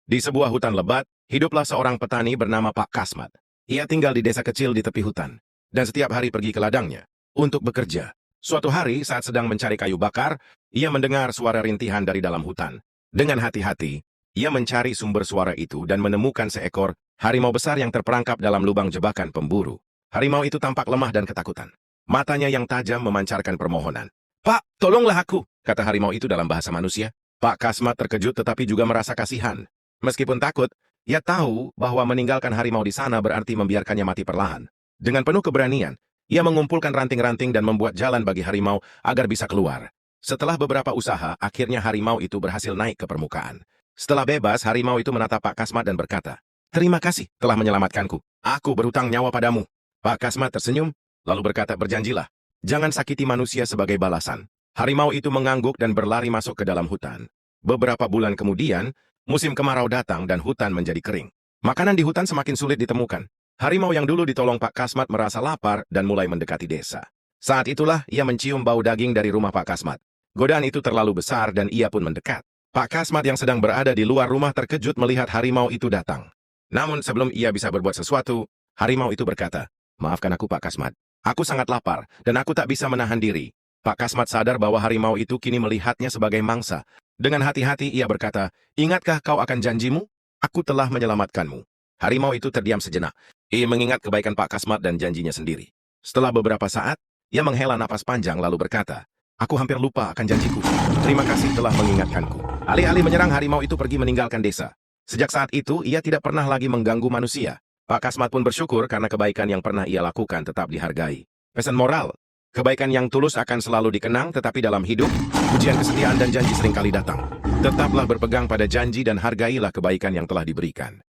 Di sebuah hutan lebat, hiduplah seorang petani bernama Pak Kasmat. Ia tinggal di desa kecil di tepi hutan, dan setiap hari pergi ke ladangnya untuk bekerja. Suatu hari saat sedang mencari kayu bakar, ia mendengar suara rintihan dari dalam hutan. Dengan hati-hati, ia mencari sumber suara itu dan menemukan seekor harimau besar yang terperangkap dalam lubang jebakan pemburu. Harimau itu tampak lemah dan ketakutan. Matanya yang tajam memancarkan permohonan. "Pak, tolonglah aku," kata harimau itu dalam bahasa manusia. Pak Kasmat terkejut tetapi juga merasa kasihan. Meskipun takut, ia tahu bahwa meninggalkan harimau di sana berarti membiarkannya mati perlahan. Dengan penuh keberanian, ia mengumpulkan ranting-ranting dan membuat jalan bagi harimau agar bisa keluar. Setelah beberapa usaha, akhirnya harimau itu berhasil naik ke permukaan. Setelah bebas, harimau itu menatap Pak Kasmat dan berkata, "Terima kasih telah menyelamatkanku. Aku berhutang nyawa padamu." Pak Kasmat tersenyum, lalu berkata, "Berjanjilah, jangan sakiti manusia sebagai balasan." Harimau itu mengangguk dan berlari masuk ke dalam hutan. Beberapa bulan kemudian, musim kemarau datang dan hutan menjadi kering. Makanan di hutan semakin sulit ditemukan. Harimau yang dulu ditolong Pak Kasmat merasa lapar dan mulai mendekati desa. Saat itulah ia mencium bau daging dari rumah Pak Kasmat. Godaan itu terlalu besar dan ia pun mendekat. Pak Kasmat yang sedang berada di luar rumah terkejut melihat harimau itu datang. Namun sebelum ia bisa berbuat sesuatu, harimau itu berkata, "Maafkan aku Pak Kasmat. Aku sangat lapar dan aku tak bisa menahan diri." Pak Kasmat sadar bahwa harimau itu kini melihatnya sebagai mangsa. Dengan hati-hati ia berkata, "Ingatkah kau akan janjimu? Aku telah menyelamatkanmu." Harimau itu terdiam sejenak. Ia mengingat kebaikan Pak Kasmat dan janjinya sendiri. Setelah beberapa saat, ia menghela napas panjang lalu berkata, "Aku hampir lupa akan janjiku. Terima kasih telah mengingatkanku." Alih-alih menyerang, harimau itu pergi meninggalkan desa. Sejak saat itu, ia tidak pernah lagi mengganggu manusia. Pak Kasmat pun bersyukur karena kebaikan yang pernah ia lakukan tetap dihargai. Pesan moral, kebaikan yang tulus akan selalu dikenang, tetapi dalam hidup, ujian kesetiaan dan janji seringkali datang. Tetaplah berpegang pada janji dan hargailah kebaikan yang telah diberikan.